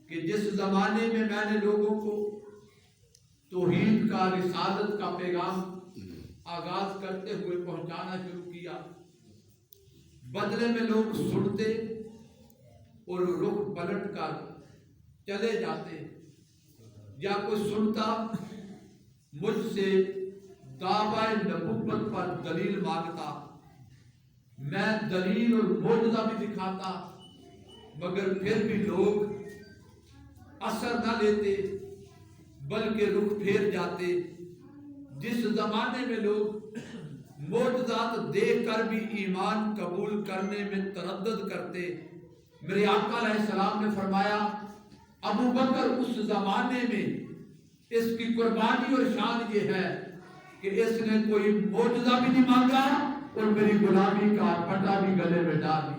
کہ جس زمانے میں میں نے لوگوں کو توحید کا، رسالت کا پیغام آغاز کرتے ہوئے پہنچانا شروع کیا، بدلے میں لوگ سنتے اور رخ پلٹ کر چلے جاتے، یا کوئی سنتا مجھ سے دعویٰ نبوت پر دلیل مانگتا، میں دلیل اور معجزہ بھی دکھاتا، مگر پھر بھی لوگ اثر نہ لیتے بلکہ رخ پھیر جاتے۔ جس زمانے میں لوگ معجزات دیکھ کر بھی ایمان قبول کرنے میں تردد کرتے، میرے آقا علیہ السلام نے فرمایا ابو بکر اس زمانے میں اس کی قربانی اور شان یہ ہے کہ اس نے کوئی معجزہ بھی نہیں مانگا اور میری غلامی کا پٹا بھی گلے میں ڈال دی۔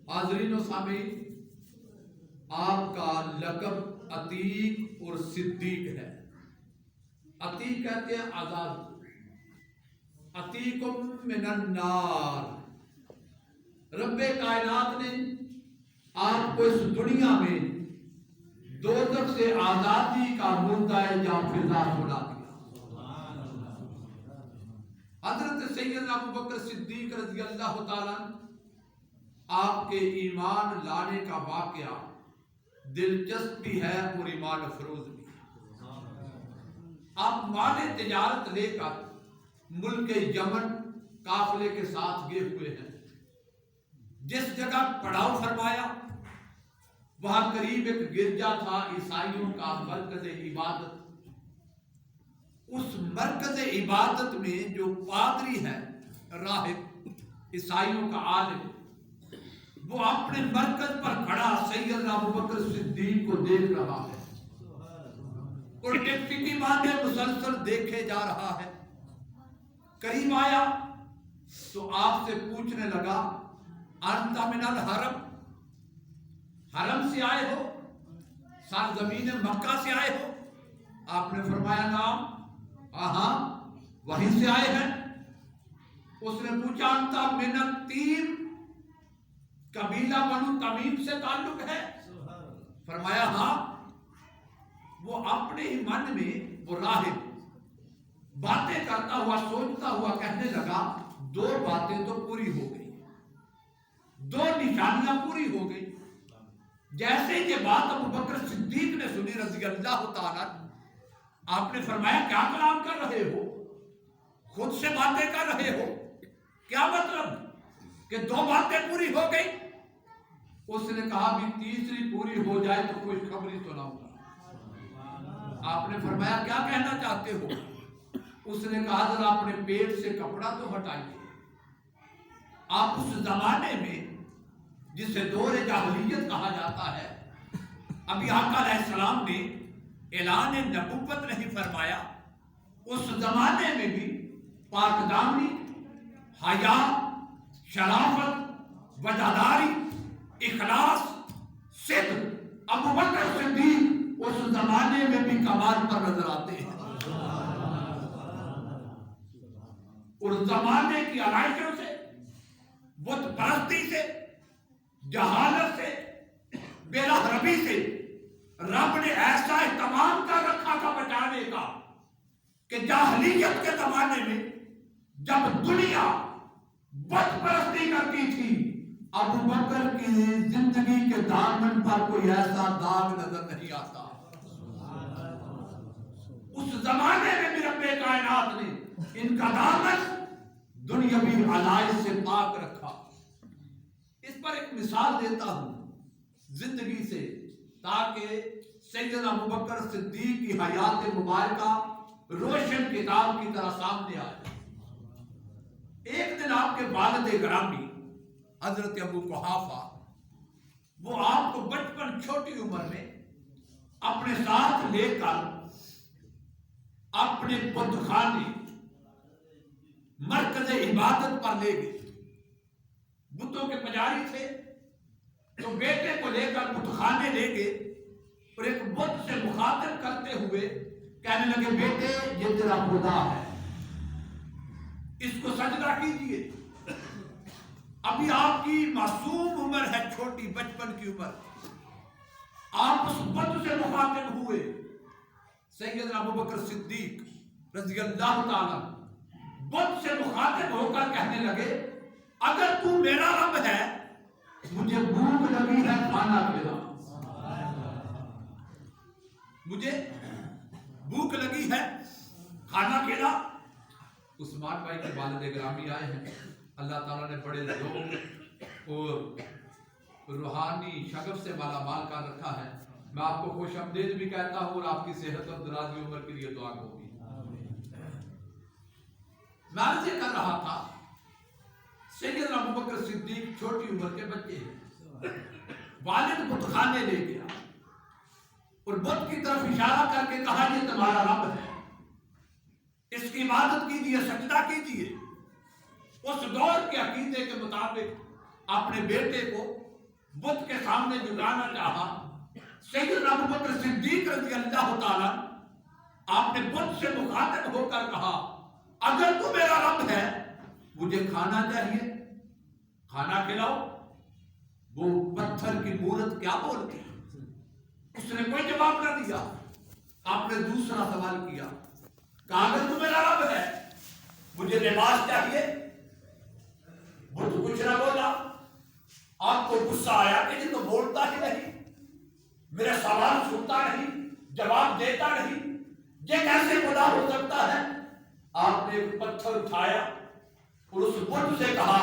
حاضرین و سامعین، آپ کا لقب عتیق اور صدیق ہے۔ عتیق کہتے ہیں آزاد، عتیق من النار۔ رب کائنات نے آپ کو اس دنیا میں دوزخ سے آزادی کا مدعا یا فضا سنا دیا۔ حضرت سیدنا ابوبکر صدیق رضی اللہ تعالیٰ آپ کے ایمان لانے کا واقعہ دلچسپ بھی ہے اور ایمان افروز بھی ہے۔ آپ مال تجارت لے کر ملک یمن قافلے کے ساتھ گئے ہوئے ہیں۔ جس جگہ پڑاؤ فرمایا وہاں قریب ایک گرجا تھا، عیسائیوں کا مرکز عبادت۔ اس مرکز عبادت میں جو پادری ہے، راہب، عیسائیوں کا عالم، وہ اپنے مرکز پر کھڑا سیدنا ابوبکر صدیق کو دیکھ رہا ہے اور ٹکٹکی باندھے مسلسل دیکھے جا رہا ہے۔ قریب آیا تو آپ سے پوچھنے لگا انت من الحرم، حرم سے آئے ہو، سرزمین مکہ سے آئے ہو؟ آپ نے فرمایا نام، ہاں وہیں سے آئے ہیں۔ اس نے پوچھا انت من التیم، قبیلہ بنو تمیم سے تعلق ہے؟ فرمایا ہاں۔ وہ اپنے ہی من میں وہ راہب باتیں کرتا ہوا، سوچتا ہوا کہنے لگا دو باتیں تو پوری ہو گئی، دو نشانیاں پوری ہو گئی۔ جیسے یہ بات ابوبکر صدیق نے سنی رضی اللہ تعالیٰ، آپ نے فرمایا کیا کلام کر رہے ہو، خود سے باتیں کر رہے ہو، کیا مطلب کہ دو باتیں پوری ہو گئی؟ اس نے کہا بھی تیسری پوری ہو جائے تو کوئی خبری سناؤں گا۔ آپ نے فرمایا کیا کہنا چاہتے ہو؟ اس نے کہا ذرا اپنے پیٹ سے کپڑا تو ہٹائیے۔ آپ اس زمانے میں جسے دور جاہلیت کہا جاتا ہے، ابھی آقا علیہ السلام نے اعلان نبوت نہیں فرمایا، اس زمانے میں بھی پاک دامنی، حیا، شرافت، وفاداری، اخلاص، صدق، ابوبکر صدیق اس زمانے میں بھی کمال پر نظر آتے ہیں۔ اور زمانے کی آرائشوں سے، بت پرستی سے، جہالت سے، بے رحمی سے رب نے ایسا اہتمام کر رکھا تھا بچانے کا کہ جاہلیت کے زمانے میں جب دنیا بت پرستی کرتی تھی، ابوبکر کی زندگی کے دامن پر کوئی ایسا داغ نظر نہیں آتا۔ اس زمانے میں بھی رب کائنات نے ان کا دامن دنیاوی علائق سے پاک رکھا۔ اس پر ایک مثال دیتا ہوں زندگی سے تاکہ سیدنا ابوبکر صدیق کی حیات مبارکہ روشن کتاب کی طرح سامنے آئے۔ ایک دن آپ کے والد گرامی حضرت ابو قحافہ، وہ آپ کو بچپن چھوٹی عمر میں اپنے ساتھ لے کر اپنے بت خانے مرکز عبادت پر لے گئے۔ بتوں کے پجاری تھے تو بیٹے کو لے کر بت خانے لے گئے اور ایک بت سے مخاطب کرتے ہوئے کہنے لگے بیٹے یہ تیرا خدا ہے، اس کو سجدہ کیجیے۔ ابھی آپ کی معصوم عمر ہے، چھوٹی بچپن کی عمر، آپ اس بت سے مخاطب ہوئے۔ سیدنا ابوبکر صدیق رضی اللہ تعالیٰ بت سے مخاطب ہو کر کہنے لگے اگر تو میرا رب ہے مجھے بھوک لگی ہے کھانا کھلا، مجھے بھوک لگی ہے کھانا کھلا۔ عثمان بھائی کے والد گرامی آئے ہیں، اللہ تعالیٰ نے بڑے ذوق اور روحانی شغف سے مالا مال کر رکھا ہے۔ میں آپ کو خوش آمدید بھی کہتا ہوں اور آپ کی صحت اور درازی عمر کے لیے دعا ہوگی۔ میں عرض یہ کر رہا تھا سیدنا ابوبکر صدیق چھوٹی عمر کے بچے ہیں، والد بت خانے لے گیا اور بت کی طرف اشارہ کر کے کہا یہ تمہارا رب ہے، اس کی عبادت کیجیے، سجدہ کیجیے۔ اس دور کے عقیدے کے مطابق اپنے بیٹے کو بت کے سامنے جھکانا چاہا۔ سیدنا ابوبکر صدیق رضی اللہ تعالیٰ آپ نے بت سے مخاطب ہو کر کہا اگر تو میرا رب ہے مجھے کھانا چاہیے، کھانا کھلاؤ۔ وہ پتھر کی مورت کیا بولتی، اس نے کوئی جواب نہ دیا۔ آپ نے دوسرا سوال کیا، کہا اگر تو میرا رب ہے مجھے لباس چاہیے، بت کچھ نہ بولا۔ آپ کو غصہ آیا کہ یہ تو بولتا ہی نہیں، میرا سوال سنتا نہیں، جواب دیتا نہیں، یہ کیسے خدا ہو سکتا ہے؟ آپ نے ایک پتھر اٹھایا اور اس بت سے کہا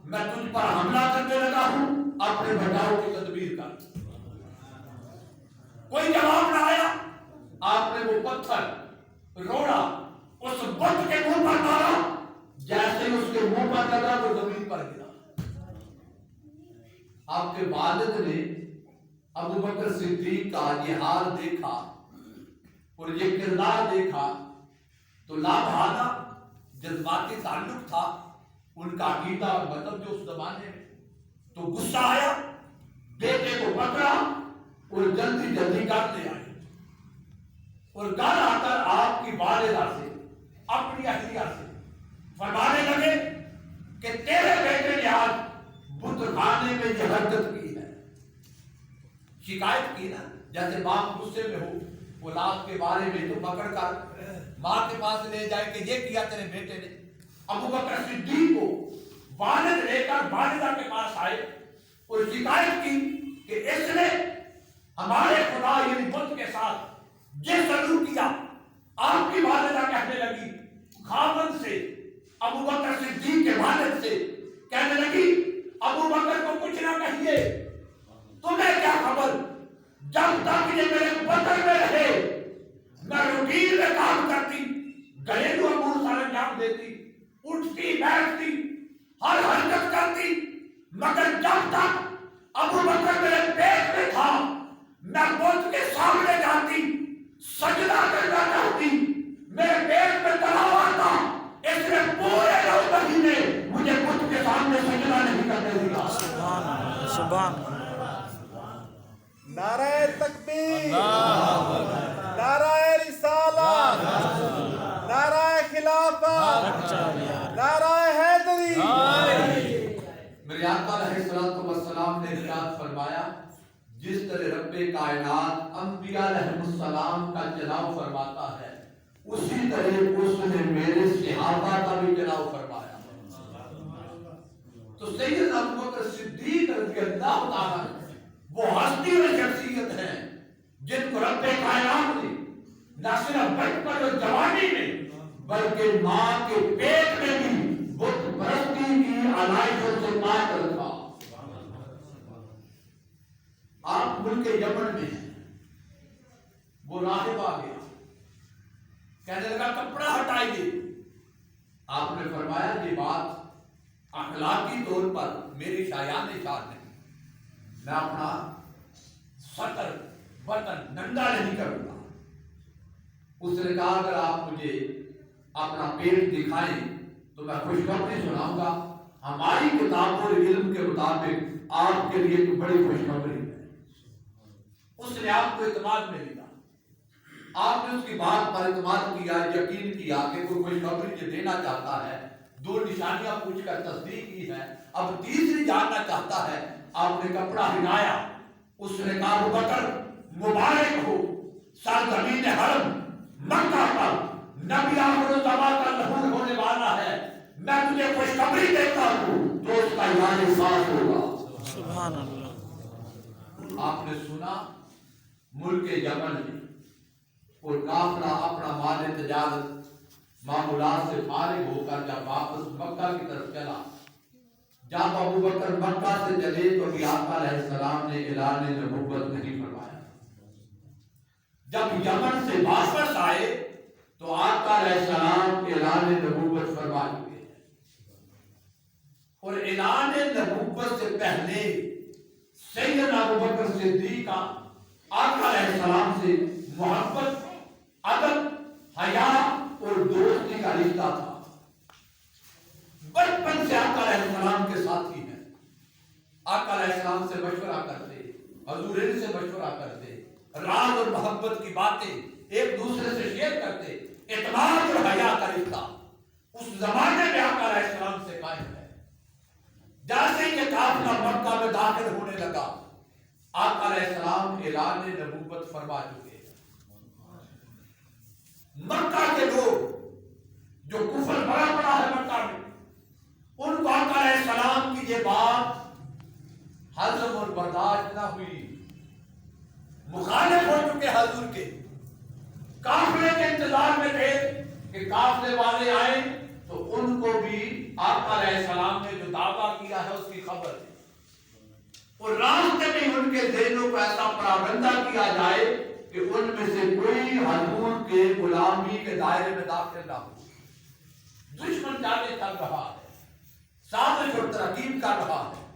میں تجھ پر حملہ کرنے لگا ہوں، اپنے بچاؤ کی تدبیر کر۔ کوئی جواب نہ آیا۔ آپ نے وہ پتھر روڑا، اس بت کے منہ پر مارا، جیسے اس کے منہ پر لگا وہ زمین پر گرا۔ آپ کے والد نے ابوبکر صدیق کا یہ حال دیکھا اور یہ کردار دیکھا تو لامحالہ جذباتی تعلق تھا ان کا عقیدہ اور مذہب جو اس زمانے میں، تو غصہ آیا، بیٹے کو پکڑا اور جلدی جلدی گھر لے آئے اور گھر آ کر آپ کی والدہ سے اپنی اہلیہ سے فرمانے لگے کہ تیرے بیٹے نے آج بت خانے میں یہ حرکت کی ہے۔ شکایت کی نا، جیسے باپ غصے میں ہو اولاد کے بارے میں تو پکڑ کر ماں کے پاس لے جائے کہ یہ کیا تیرے بیٹے نے۔ ابوبکر صدیق کو والد لے کر والدہ کے پاس آئے اور شکایت کی کہ اس نے ہمارے خدا یعنی بت کے ساتھ یہ سلوک کیا۔ آپ کی والدہ کہنے لگی خاوند سے، ابوبکر صدیق کے والد سے کہنے لگی ابوبکر کو کچھ نہ کہیے، تمہیں کیا خبر، جب تک یہ میرے بدن میں رہے میں روٹین میں کام کرتی، گھریلو امور سارے انجام دیتی، اٹھتی بیٹھتی، ہر حرکت کرتی، مگر جب تک ابوبکر میرے پیٹ میں تھا میں بت کے سامنے جاتی، سجدہ کرنا چاہتی، میرے پیٹ میں تڑاوا تھا، اس نے پورے 9 مہینے مجھے بت کے سامنے سجدہ نہیں کرنے دیا۔ سبحان نعرہ تکبیر، نعرہ رسالت، نعرہ خلافت، نعرہ حیدری۔ میرے آقا علیہ الصلوۃ والسلام نے ارشاد فرمایا جس طرح رب کائنات انبیاء علیہ السلام کا چناؤ فرماتا ہے اسی طرح اس نے میرے صحابہ کا بھی چناؤ فرمایا۔ تو سیدنا ابوبکر صدیق رضی اللہ تعالیٰ وہ ہستی و شخصیت ہیں جن کو رب کائنات نے نہ صرف بچپن اور جوانی میں بلکہ ماں کے پیٹ میں بھی بت پرستی کی علائشوں سے پاک رکھا۔ آپ ملک یمن میں ہیں، وہ راہب آ گیا، کہنے لگا کپڑا ہٹائیے۔ آپ نے فرمایا یہ بات اخلاقی طور پر میری شایان شان نہیں، میں اپنا سطر بطن ننگا نہیں کروں گا۔ اس نے کہا اگر آپ مجھے اپنا پیٹ دکھائیں تو میں خوشخبری سناؤں گا، ہماری کتاب اور علم کے مطابق آپ کے لیے تو بڑی خوشخبری ہے۔ اس نے آپ کو اعتماد میں لیا، آپ نے اس کی بات پر اعتماد کیا، یقین کیا کہ کوئی خوشخبری جو دینا چاہتا ہے دو نشانیاں پوچھ کر تصدیق کی ہے، اب تیسری جاننا چاہتا ہے۔ آپ نے کپڑا ہلایا، اس نے کہا ابو بکر مبارک ہو، سرزمین حرم مکہ پر نبی آخر الزمان کا ظہور ہونے والا ہے، میں تجھے خوشخبری دیتا ہوں تو اس کا ایمان صاف ہوگا۔ سبحان اللہ۔ آپ نے سنا ملک یمن میں اور قافلہ اپنا مال تجارت معمولات سے فارغ ہو کر جب واپس مکہ کی طرف چلا، جب ابو بکر مکہ سے چلے تو ابھی آقا علیہ السلام نے اعلان نبوت نہیں فرمایا۔ جب یمن سے واپس آئے تو آقا علیہ السلام اعلان نبوت فرما چکے ہیں، اور اعلان نبوت سے پہلے سیدنا ابو بکر صدیق کا آقا علیہ السلام سے محبت، ادب، حیا اور دوستی کا رشتہ تھا۔ بچپن سے آقا علیہ السلام کے ساتھی ہیں، آقا علیہ السلام سے مشورہ کرتے، حضور سے مشورہ کرتے، راز اور محبت کی باتیں ایک دوسرے سے شیئر کرتے، اعتماد اور حیا کا رشتہ اس زمانے میں آقا علیہ السلام سے قائم ہے۔ جیسے یہ قافلہ مکہ میں داخل ہونے لگا، آقا علیہ السلام اعلان نبوت فرما چکے ہیں۔ مکہ کے لوگ جو کفر بڑا پڑا ہے مکہ میں، ان کو آقا علیہ السلام کی یہ بات ہضم اور برداشت نہ ہوئی، مخالف ہو چکے حضور کے، قافلے کے انتظار میں تھے کہ قافلے والے آئیں تو ان کو بھی آقا علیہ السلام نے جو دعویٰ کیا ہے اس کی خبر ہے، اور راستے میں ان کے ذہنوں کو ایسا پراگندہ کیا جائے کہ ان میں سے کوئی حضور کے غلامی کے دائرے میں داخل نہ ہو۔ دشمن جانے چل رہا ہے، سازش اور ترکیب کر رہا ہے۔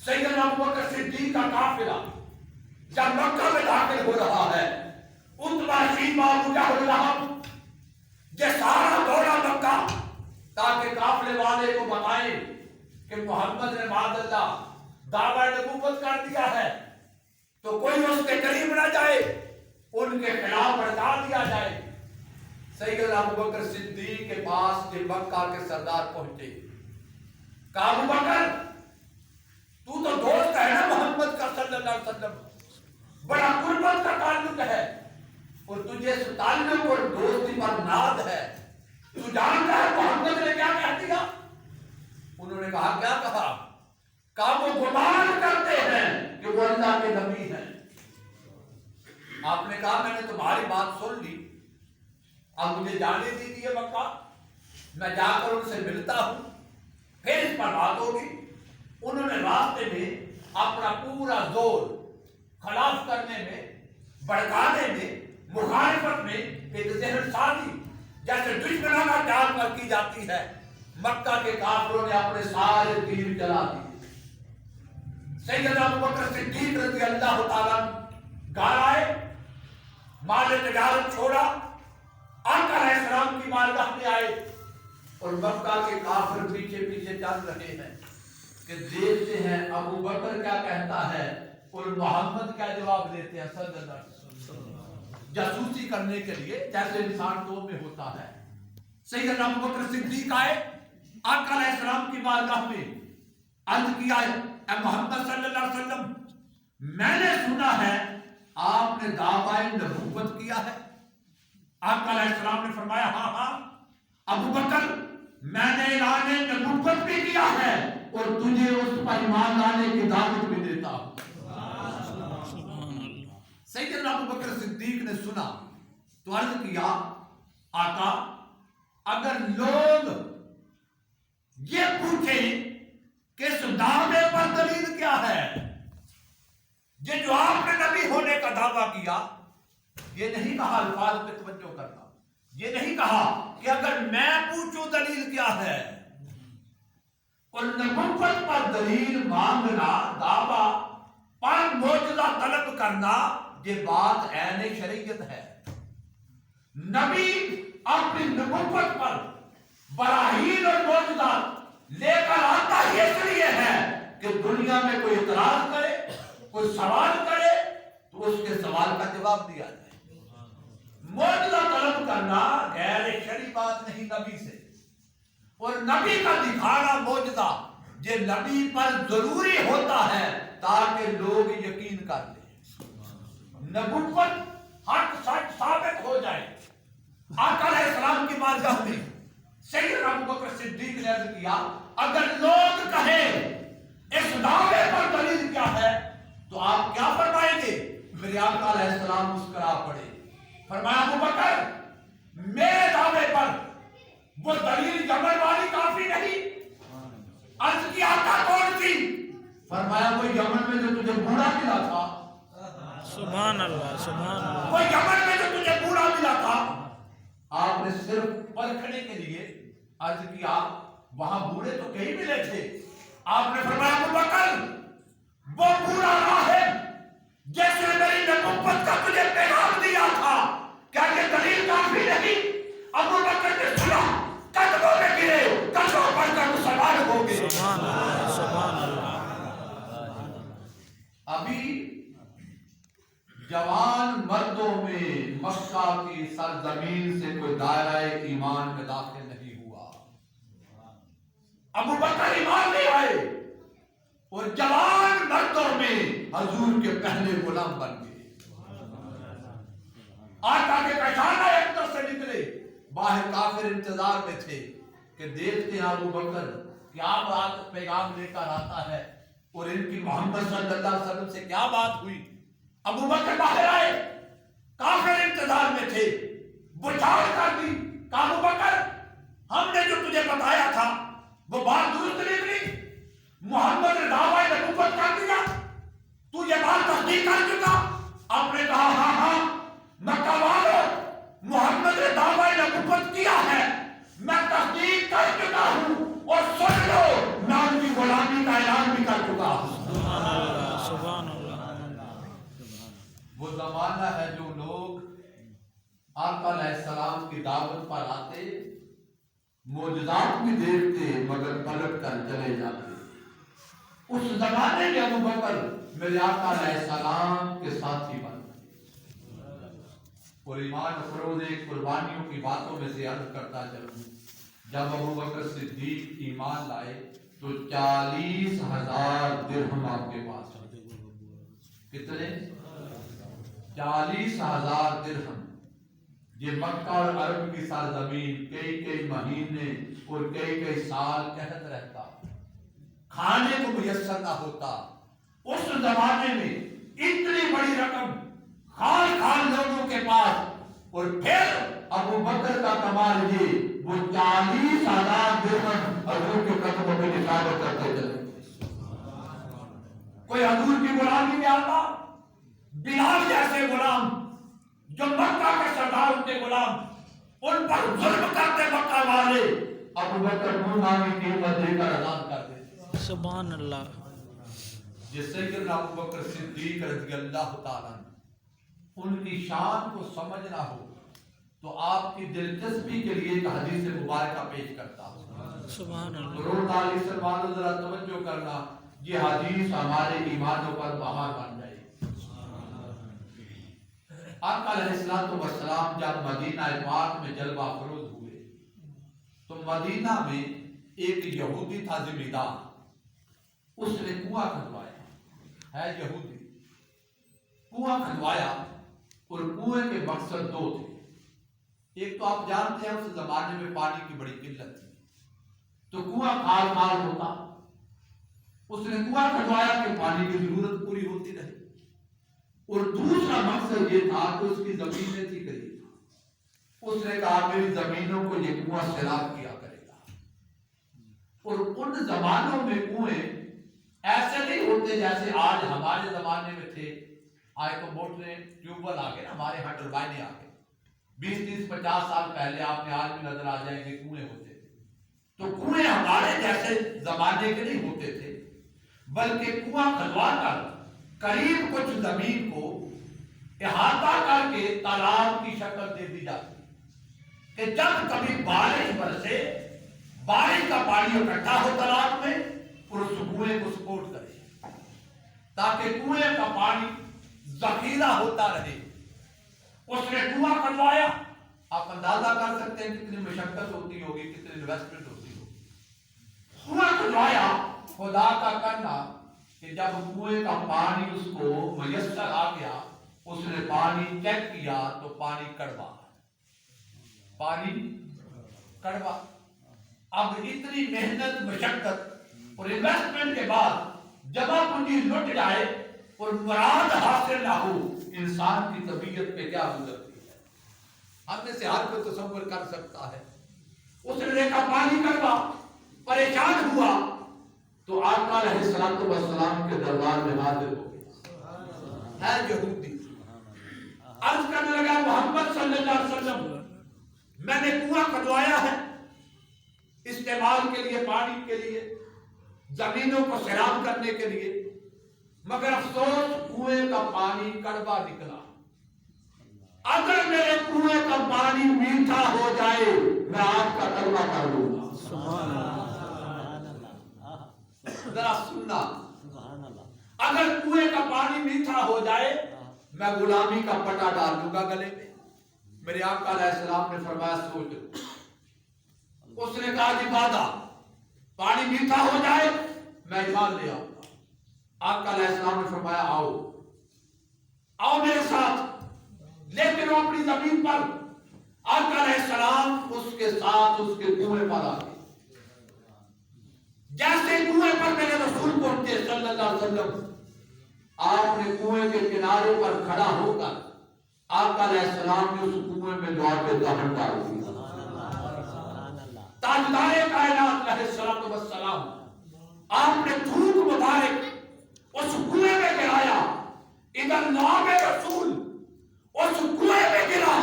سیدنا ابو بکر صدیق کا قافلہ جب مکہ میں داخل ہو رہا ہے، اتبا شیبہ ابو جہل لہب یہ سارا دورہ مکہ تاکہ قافلے والے کو بتائیں کہ محمد نے معاذ اللہ دعویٰ نبوت کر دیا ہے، تو کوئی اس کے قریب نہ جائے، ان کے خلاف بھڑکا دیا جائے۔ سیدنا ابو بکر صدیق کے پاس کے مکہ کے سردار پہنچے، کہا ابو بکر تو دوست ہے نا محمد کا صلی اللہ علیہ وسلم، بڑا قربت کا تعلق ہے اور تجھے اس تعلق اور دوستی پر ناز ہے، تو جانتا ہے محمد نے کیا کہہ دیا؟ انہوں نے کہا کیا کہا؟ کہا وہ گمان کرتے ہیں کہ وہ اللہ کے نبی ہیں۔ آپ نے کہا میں نے تمہاری بات سن لی، اب مجھے جانے دیجیے مکہ، میں جا کر ان سے ملتا ہوں، پھر اس پر بات ہوگی۔ انہوں نے راستے میں اپنا پورا زور خلاف کرنے میں، بھڑکانے میں، مخالفت میں ایک ذہن سازی جیسے دشمنانہ چال پر کی جاتی ہے، مکہ کے کافروں نے اپنے سارے تیر چلا دیے۔ سیدنا ابو بکر صدیق رضی اللہ تعالیٰ گھر آئے، مال تجارت چھوڑا، آقا علیہ السلام کی بارگاہ میں آئے، اور مکہ کے کافر پیچھے پیچھے چل رہے ہیں کہ دیکھتے ہیں ابو بکر کیا کہتا ہے اور محمد کیا جواب دیتے ہیں صلی اللہ علیہ وسلم، جاسوسی کرنے کے لیے جیسے انسان تو میں ہوتا ہے۔ سیدنا ابو بکر صدیق آئے، آقا علیہ السلام کی بارگاہ میں عرض کیا اے محمد صلی اللہ علیہ وسلم، میں نے سنا ہے آپ نے دعویٰ نبوت کیا ہے۔ آقا علیہ السلام نے فرمایا ہاں ہاں ابو بکر، میں نے اعلان نبوت بھی کیا ہے اور تجھے اس پر ایمان لانے کی دعوت بھی دیتا ہوں۔ سیدنا ابو بکر صدیق نے سنا تو عرض کیا آقا اگر لوگ یہ پوچھیں کہ اس دعوے پر دلیل کیا ہے، یہ جو آپ نے نبی ہونے کا دعویٰ کیا، یہ نہیں کہا الفاظ پہ توجہ کرنا، یہ نہیں کہا کہ اگر میں پوچھوں دلیل کیا ہے، اور نبوت پر دلیل مانگنا، دعویٰ پر معجزہ طلب کرنا، یہ بات عین شریعت ہے۔ نبی اپنی نبوت پر براہین اور معجزہ لے کر آتا ہی اس لیے ہے کہ دنیا میں کوئی اعتراض کرے، کوئی سوال کرے تو اس کے سوال کا جواب دیا جائے۔ معجزہ طلب کرنا غیر شرعی بات نہیں نبی سے، اور نبی کا دکھانا معجزہ یہ نبی پر ضروری ہوتا ہے تاکہ لوگ یقین کر لیں، نبوت حق سچ ثابت ہو جائے۔ آقا علیہ السلام کی بارگاہ میں سیدنا ابوبکر صدیق نے عرض کیا اگر لوگ کہیں اس دعوے پر دلیل کیا ہے تو آپ کیا فرمائیں گے؟ میرے آقا علیہ السلام مسکرا پڑے، فرمایا ابوبکر میرے دعوے پر وہ دلیل جمل والی کافی نہیں۔ عرض کی آقا کون سی؟ فرمایا وہ یمن میں جو تجھے بوڑھا ملا تھا، سبحان اللہ سبحان اللہ، وہ یمن میں جو تجھے بوڑھا ملا تھا، آپ نے صرف پرکھنے کے لیے عرض کیا وہاں بوڑھے تو کئی ملے تھے، آپ نے فرمایا ابوبکر وہ بوڑھا راہب جس نے میری نبوت کا تجھے پیغام دیا تھا، کیا یہ دلیل کافی نہیں؟ ابوبکر نے سنا، قدموں میں گرے، قدموں پر کر مسلمان ہو گئے۔ سبحان اللہ سبحان اللہ۔ ابھی جوان مردوں میں مکہ کی سرزمین سے کوئی دائرہ ایمان میں داخل نہیں ہوا، ابوبکر ایمان نہیں آئے اور جوان مردوں میں حضور کے پہلے غلام بن گئے۔ آقا کے پہچانا ایک طرف سے نکلے، باہر کافر انتظار میں تھے کہ دیکھتے ہیں ابوبکر کیا بات پیغام لے کر آتا ہے اور ان کی محمد صلی اللہ علیہ وسلم سے کیا بات ہوئی۔ ابوبکر باہر آئے، کافر انتظار میں تھے، بچاؤ کر دی، کہا ابوبکر ہم نے جو تجھے بتایا تھا وہ بات درست نکلی، محمد نے دعویٰ نبوت کر دیا، تو یہ بات تصدیق کر چکا؟ آپ نے کہا ہاں ہاں مکہ والوں محمد نے دعویٰ نبوت کیا ہے، میں تصدیق کر چکا ہوں اور سن لو میں ان کی غلامی کا اعلان بھی کر چکا ہوں۔ سبحان اللہ سبحان اللہ۔ وہ زمانہ ہے جو لوگ آقا علیہ السلام کی دعوت پر آتے، معجزات بھی دیکھتے مگر پلٹ کر چلے جاتے۔ اس زمانے میں ابوبکر میرے آقا علیہ السلام کے ساتھی بن گئے۔ اور ایمان افروز قربانیوں کی باتوں میں سے عرض کرتا چلوں، جب ابوبکر صدیق ایمان لائے تو 40,000 درہم آپ کے پاس تھے۔ کتنے؟ 40,000 درہم۔ یہ مکہ اور عرب کی سرزمین کئی مہینے اور کئی سال قحط رہتا، کھانے کو میسر نہ ہوتا۔ اس زمانے میں اتنی بڑی رقم خان لوگوں کے پاس، اور پھر ابوبکر کا کمال یہ وہ 40,000 درہم حضور کے قدموں میں نثار کرتے چلے۔ کوئی حضور کی غلامی میں آتا، بلال جیسے غلام جو مکہ کے سرداروں کے غلام، ان پر ظلم کرتے مکہ والے، ابوبکر منہ مانگی قیمت دے کر اذان کر دیتے۔ سبحان اللہ۔ جس سے کہ ابوبکر صدیق رضی اللہ تعالیٰ ان کی شان کو سمجھنا ہو تو آپ کی دلچسپی کے لیے ایک حدیث مبارکہ پیش کرتا ہوں۔ سبحان اللہ۔ ضرور علی سلمان ذرا توجہ کرنا، یہ حدیث ہمارے ایمانوں پر بہار بن جائے۔ آقا علیہ السلام جب مدینہ پاک میں جلوہ افروز ہوئے تو مدینہ میں ایک یہودی تھا ذمہ دار، اس نے کنواں کھدوایا، ہے یہودی، کنواں کھدوایا اور کنویں کے مقصد دو تھے۔ ایک تو آپ جانتے ہیں اس زمانے میں پانی کی بڑی قلت تھی تو کنواں کھال کھال ہوتا، اس نے کنواں کھدوایا کہ پانی کی ضرورت پوری ہوتی رہے، اور دوسرا مقصد یہ تھا کہ اس کی زمینیں تھی قریب، اس نے کہا میری زمینوں کو یہ کنواں سیراب کیا کرے گا۔ اور ان زمانوں میں کنویں ایسے نہیں ہوتے جیسے آج ہمارے زمانے میں تھے، آج تو موٹریں ٹیوب ویل آ گئے، ہمارے ہاں ٹربائنیں آ گئے۔ 20-30-50 سال پہلے آپ نے آج بھی نظر آ جائیں گے کنویں ہوتے تھے، تو کنویں ہمارے جیسے زمانے کے نہیں ہوتے تھے، بلکہ کنواں کھدوا کر قریب کچھ زمین کو احاطہ کر کے تالاب کی شکل دے دی جاتی کہ جب کبھی بارش برسے، بارش کا پانی اکٹھا ہو تالاب میں اور اس کنویں کو سپورٹ کرے تاکہ کنویں کا پانی ذخیرہ ہوتا رہے۔ اس نے کنواں کھدوایا، آپ اندازہ کر سکتے ہیں کتنی مشقت ہوتی ہوگی، کتنی انویسٹمنٹ ہوتی ہوگی۔ کنواں کھدوایا خدا کا کرنا کہ جب کنویں کا پانی اس کو میسر آ گیا اس نے پانی چیک کیا تو پانی کڑوا اب اتنی محنت مشقت اور انویسٹمنٹ کے بعد جمع پونجی لٹ جائے اور مراد حاصل نہ ہو انسان کی طبیعت پہ کیا گزرتی ہے ہم میں سے ہر کوئی تصور کر سکتا ہے اس نے دیکھا پانی کڑوا پریشان ہوا تو آقا علیہ الصلوۃ والسلام کے دربار میں حاضر ہو گیا ہے یہودی عرض کرنے لگا محمد صلی اللہ علیہ وسلم میں نے کنواں کھدوایا ہے استعمال کے لیے پانی کے لیے زمینوں کو سیراب کرنے کے لیے مگر افسوس کنویں کا پانی کڑوا نکلا اگر میرے کنویں کا پانی میٹھا ہو جائے میں آپ کا کلمہ پڑھ لوں گا ذرا سننا اگر کنویں کا پانی میٹھا ہو جائے میں غلامی کا پٹا ڈال دوں گا گلے میں میرے آقا علیہ السلام نے فرمایا سوچ لو اس نے کہا جی وعدہ پانی میٹھا ہو جائے میں ایمان لے آؤں گا آقا علیہ السلام نے فرمایا آؤ میرے ساتھ لیکن وہ اپنی زمین پر آقا علیہ السلام اس کے ساتھ اس کے کنویں پر آ گئے جیسے کنویں پر میرے رسول پہنچے صلی اللہ علیہ وسلم آپ نے کنویں کے کنارے پر کھڑا ہو کر آقا علیہ السلام نے اس کنویں میں دعا پہ دہن ڈال دیا تاجدار کائنات علیہ الصلوۃ والسلام آپ نے تھوک مبارک اس کنویں میں گرایا ادھر نام رسول اس کنویں میں گرا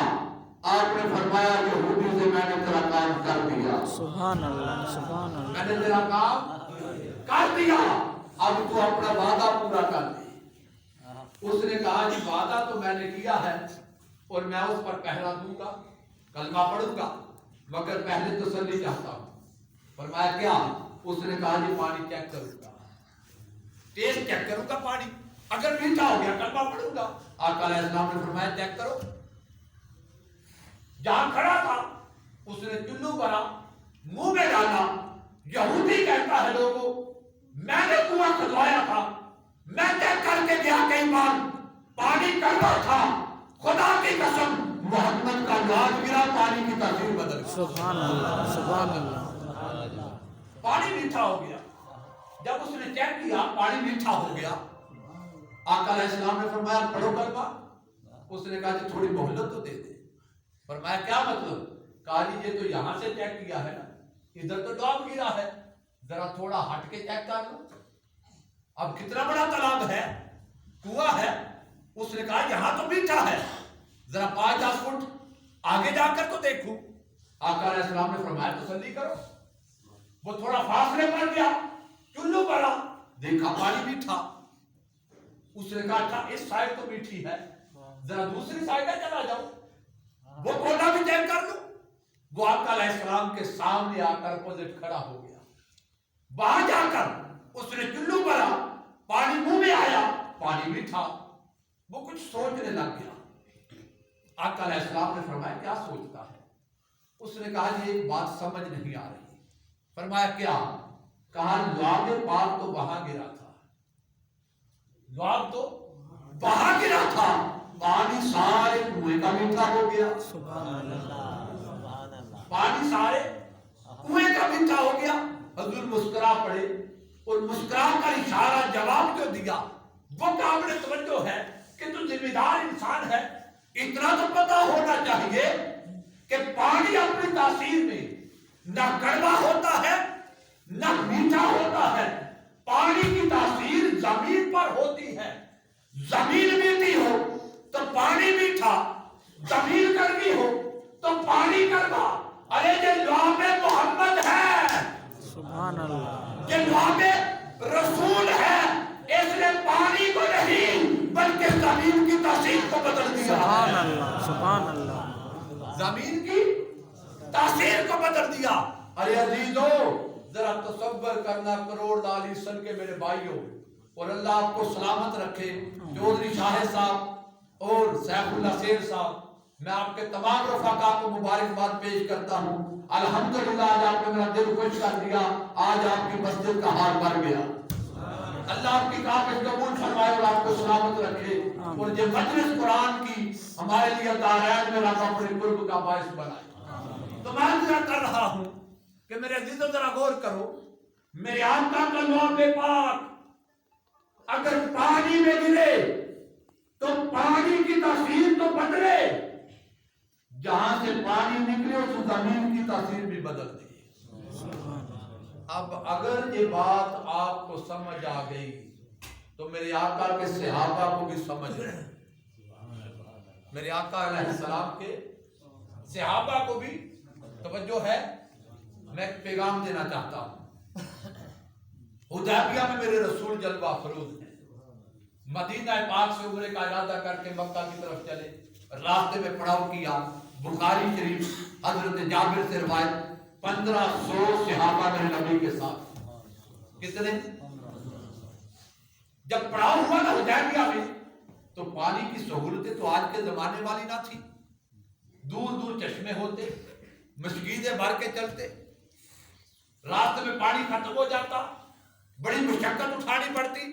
آپ نے فرمایا یہودی سے میں نے تیرا کام کر دیا سبحان اللہ سبحان اللہ میں نے تیرا کام کر دیا اب تو اپنا وعدہ پورا کر دے اس نے کہا جی وعدہ تو میں نے کیا ہے اور میں اس پر پہرا دوں گا کلمہ پڑھوں گا مگر پہلے تسلی چاہتا ہوں فرمایا کیا اس نے کہا جی پانی چیک کروں گا ٹیسٹ چیک کروں گا پانی اگر میٹھا ہو گیا کلمہ پڑھوں گا آقا علیہ السلام نے فرمایا چیک کرو جہاں کھڑا تھا اس نے چلو بھرا منہ میں ڈالا یہودی کہتا ہے لوگوں میں نے کنواں کھدوایا تھا میں چیک کر کے گیا کئی بار پانی کڑوا تھا خدا کی قسم محمد کا لاج گرا پانی کی تاثیر بدل گئی سبحان اللہ سبحان اللہ پانی میٹھا ہو گیا جب اس نے چیک کیا پانی میٹھا ہو گیا آقا علیہ السلام نے فرمایا پڑھو کلمہ اس نے کہا جی تھوڑی مہلت تو دے دے فرمایا کیا مطلب کہا جی یہ تو یہاں سے چیک کیا ہے نا ادھر تو ڈاب گرا ہے ذرا تھوڑا ہٹ کے چیک کر لو اب کتنا بڑا تالاب ہے کنواں ہے اس نے کہا یہاں تو میٹھا ہے ذرا 5-10 فٹ آگے جا کر تو دیکھو آقا علیہ السلام نے فرمایا تسلی کرو وہ تھوڑا فاصلے پر گیا چلو بڑا دیکھا پانی میٹھا اس نے کہا تھا اس سائڈ تو میٹھی ہے ذرا دوسری سائڈ ہے چلا جاؤ وہ کونا بھی چیک کر لو وہ آقا علیہ السلام کے سامنے آ کر اپوزٹ کھڑا ہو گیا وہاں جا کر اس نے چلو بھرا پانی منہ میں آیا پانی میٹھا وہ کچھ سوچنے لگ گیا آقا علیہ السلام نے فرمایا کیا سوچتا ہے اس نے کہا یہ ایک بات سمجھ نہیں آ رہی فرمایا کیا کہا لعاب پاک تو وہاں گرا تھا لعاب تو وہاں گرا تھا پانی سارے کنویں کا میٹھا ہو گیا سبحان اللہ پانی سارے کنویں کا میٹھا ہو گیا حضور مسکرا پڑے اور مسکرا کر اشارہ جواب جو دیا وہ قابل توجہ ہے کہ تو ذمہ دار انسان ہے اتنا تو پتہ ہونا چاہیے کہ پانی اپنی تاثیر میں نہ کڑوا ہوتا ہے نہ میٹھا ہوتا ہے پانی کی تاثیر زمین پر ہوتی ہے زمین میٹھی ہو تو پانی میٹھا زمین کڑوی ہو تو پانی کڑوا ارے یہ لعاب محمد ہے سبحان اللہ یہ لعاب رسول ہے اس نے پانی کو نہیں بلکہ زمین کی تاثیر کو بدل دیا سبحان اللہ سبحان اللہ زمین کی تاثیر کو بدل دیا ارے عزیزو ذرا تصور کرنا کروڑ لالی سن کے میرے بھائیوں اور اللہ آپ کو سلامت رکھے چودھری شاہ صاحب اور سیف اللہ شیر صاحب میں آپ کے تمام رفقا کو مبارکباد پیش کرتا ہوں۔ الحمدللہ آج آپ نے میرا دل خوش کر دیا، آج آپ کی مسجد کا حال بھر گیا۔ اللہ آپ کی کام قبول فرمائے اور آپ کو سلامت رکھے، اور یہ مجلس قرآن کی ہمارے لیے دارین میں رب اپنے قرب کا باعث بنائے۔ تو میں عرض کر رہا ہوں کہ میرے عزیزوں ذرا غور کرو، میرے آقا کا لعاب پاک اگر پانی میں گرے تو پانی کی تاثیر تو بدلے، جہاں سے پانی نکلے اس زمین کی تاثیر بھی بدل دی۔ اب اگر یہ بات آپ کو سمجھ آ گئی تو میرے آقا کے صحابہ کو بھی سمجھ رہے، میرے آقا علیہ السلام کے صحابہ کو بھی توجہ ہے۔ میں ایک پیغام دینا چاہتا ہوں۔ حدیبیہ میں میرے رسول جلوہ افروز ہیں، مدینہ پاک سے عمرے کا ارادہ کر کے مکہ کی طرف چلے، راستے میں پڑاؤ کیا۔ بخاری شریف حضرت جابر سے روایت 1500 صحابہ میرے نبی کے ساتھ۔ کتنے؟ جب پڑاؤ ہوا نا حدیبیہ میں تو پانی کی سہولتیں تو آج کے زمانے والی نہ تھی، دور دور چشمے ہوتے، مسجدیں بھر کے چلتے، راستے میں پانی ختم ہو جاتا، بڑی مشقت اٹھانی پڑتی۔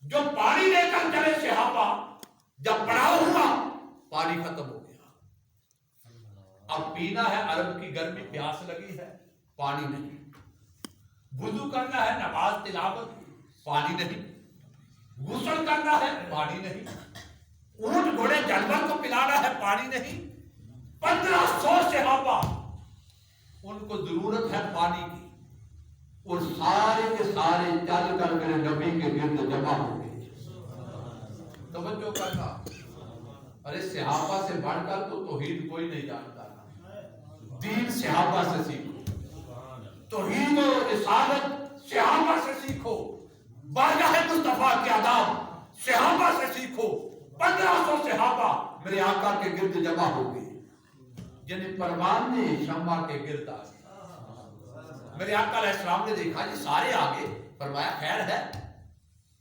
جو پانی لے کر چلے صحابہ، جب پڑاؤ ہوا پانی ختم ہو گیا۔ اب پینا ہے، عرب کی گرمی، پیاس لگی ہے، پانی نہیں۔ وضو کرنا ہے، نماز تلاوت، پانی نہیں۔ غسل کرنا ہے، پانی نہیں۔ اونٹ گھوڑے جانور کو پلانا ہے، پانی نہیں۔ 1500 صحابہ، ان کو ضرورت ہے پانی کی، اور سارے کے سارے چل کر میرے نبی کے گرد جمع ہو گئے۔ توجہ کرنا، ارے صحابہ سے بڑھ کر تو توحید کوئی نہیں جانتا، دین صحابہ سے سیکھو، توحید و رسالت صحابہ سے سیکھو، بارگاہ مصطفیٰ کے آداب صحابہ سے سیکھو۔ 1500 صحابہ میرے آقا کے گرد جمع ہو گئے، یعنی پروان نے شمع کے گرد آ گئے۔ میرے آقا علیہ السلام نے دیکھا یہ سارے آگے، فرمایا خیر ہے؟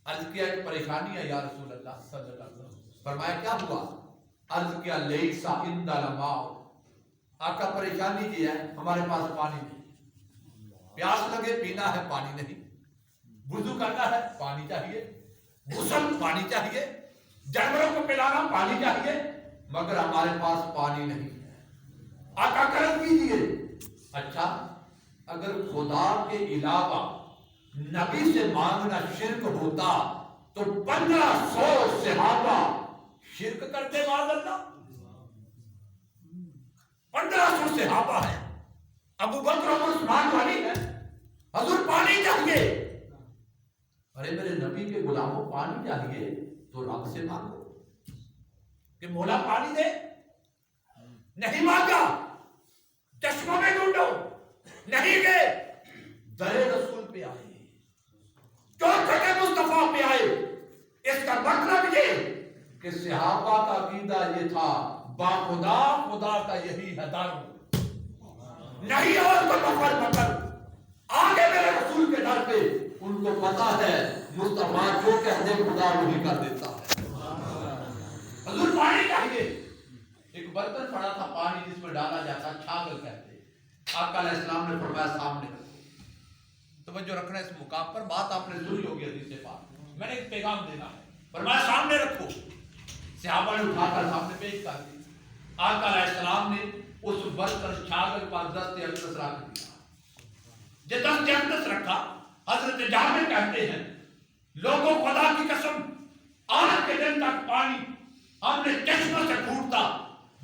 عرض کیا ایک پریشانی ہے یا رسول اللہ صلی اللہ علیہ وسلم۔ فرمایا کیا ہوا؟ عرض کیا لیسا عند الماء، آقا پریشانی یہ ہے ہمارے پاس پانی نہیں، پیاس لگے پینا ہے، پانی نہیں، وضو کرنا ہے، پانی چاہیے، غسل پانی چاہیے، جانوروں کو پلانا پانی چاہیے، مگر ہمارے پاس پانی نہیں ہے، آقا کرم کیجیے۔ اچھا، اگر خدا کے علاوہ نبی سے مانگنا شرک ہوتا تو 1500 صحابہ شرک کرتے معاذ اللہ؟ 1500 صحابہ ہیں، ابو بکر عمر عثمان غنی ہیں، حضور پانی چاہیے۔ ارے میرے نبی کے غلاموں پانی چاہیے تو رب سے مانگو کہ مولا پانی دے، نہیں مانگا چشموں میں ڈھونڈو، نہیں گئے درے رسول پہ آئے، چوکھٹ مصطفیٰ پہ آئے۔ اس کا مطلب یہ کہ صحابہ کا عقیدہ یہ تھا با خدا، خدا کا یہی ہے در، نہیں اور کوئی مفر مکر، آگے میرے رسول کے در پہ ان کو پتا ہے مصطفیٰ جو کہتے خدا وہی کر دیتا ہے۔ حضور پانی چاہیے، ایک برتن پڑا تھا پانی جس میں ڈالا جاتا، چھاگل کہتے، آقا علیہ السلام نے فرمایا سامنے رکھو۔ توجہ رکھنا اس مقام پر، بات آپ نے سنی ہوگی حدیث پاک، میں نے ایک پیغام دینا ہے، فرمایا سامنے رکھو۔ صحابہ نے اٹھا کر سامنے پیش کر دی، آقا علیہ السلام نے اس برتن چھاگل پر دست اقدس رکھ دیا۔ جب دست اقدس رکھا، حضرت جابر کہتے ہیں لوگوں خدا کی قسم آج کے دن تک پانی ہم نے چشموں سے پھوٹتا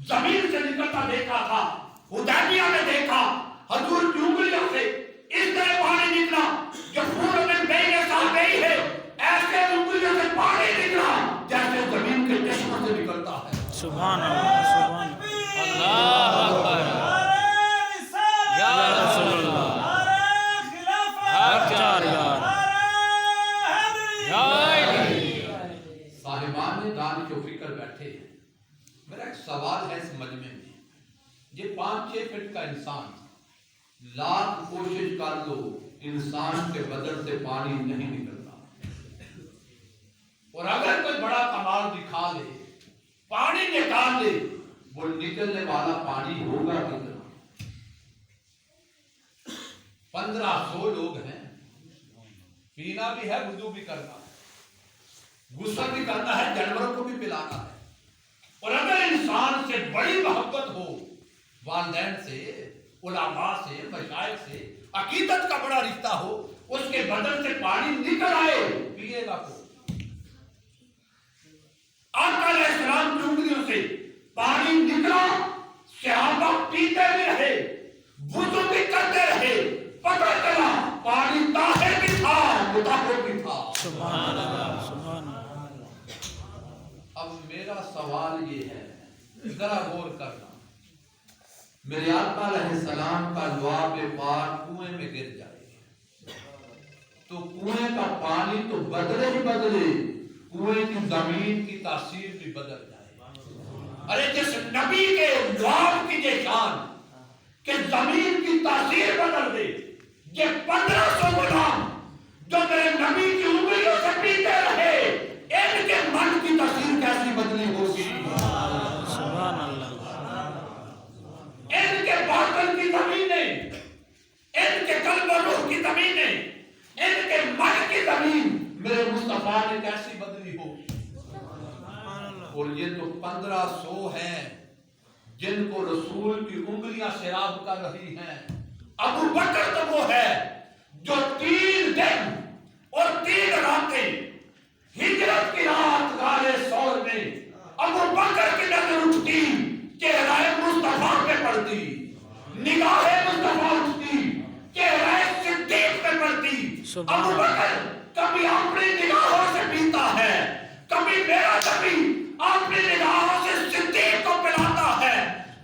زمین سے نکلتا دیکھا تھا، حدیبیہ میں دیکھا حضور کی انگلیوں سے اس طرح پانی نکلا جو پورے میں بین صحابی ہے، ایسے انگلیوں سے پانی نکلا جیسے زمین کے چشموں سے نکلتا ہے۔ سبحان اللہ، سبحان اللہ اکبر، یا رسول اللہ، اچھار یار، صاحبان دانش و فکر بیٹھے ہیں، میرا ایک سوال ہے اس مجمع میں، یہ 5-6 فٹ کا انسان لاکھ کوشش کر لو انسان کے بدن سے پانی نہیں نکلتا، اور اگر کوئی بڑا کمال دکھا لے پانی نکال لے وہ نکلنے والا پانی ہوگا کتنا؟ 1500 لوگ ہیں، پینا بھی ہے، وضو بھی کرنا ہے، غسل بھی کرنا ہے، جانوروں کو بھی پلانا ہے۔ اور اگر انسان سے بڑی محبت ہو، والدین سے، علماء سے، مشائخ سے، عقیدت کا بڑا رشتہ ہو، اس کے بدن سے پانی نکل آئے، پیے گا کو۔ آقا علیہ السلام کی انگلیوں سے پانی نکلا، صحابہ پیتے بھی رہے، وضو بھی کرتے رہے، پتہ چلا پانی طاہر بھی تھا، مطہر بھی تھا۔ سبحان اللہ، سبحان اللہ۔ اب میرا سوال یہ ہے، ذرا غور کرنا، میرے آقا علیہ السلام کا لعاب پاک کنویں میں گر جائے تو کنویں کا پانی تو بدلے ہی بدلے، کنویں کی زمین کی تاثیر بھی بدل جائے۔ ارے جس نبی کے لعاب کی یہ شان کہ زمین کی تاثیر بدل دے، یہ 1500 غلام جو میرے نبی کی انگلیوں سے پیتے رہے، ان کے من کی تاثیر کیسی بدلی ہوگی؟ سبحان اللہ۔ ان کے باطن کی زمینیں، ان کے قلب و روح کی زمینیں، ان کے من کی زمین میرے مصطفیٰ نے کیسی بدلی ہوگی؟ اور یہ تو 1500 ہیں جن کو رسول کی انگلیاں سیراب کر رہی ہیں۔ ابو بکر تو وہ ہے جو 3 دن اور 3 راتیں ہجرت کی رات غار ثور میں ابو بکر کی نظر اٹھتی، چہرہ مصطفیٰ پہ پڑتی، نگاہ مصطفیٰ اٹھتی، چہرہ صدیق پہ پڑتی۔ ابو بکر کبھی اپنی نگاہوں سے پیتا ہے، کبھی میرا نبی اپنی نگاہوں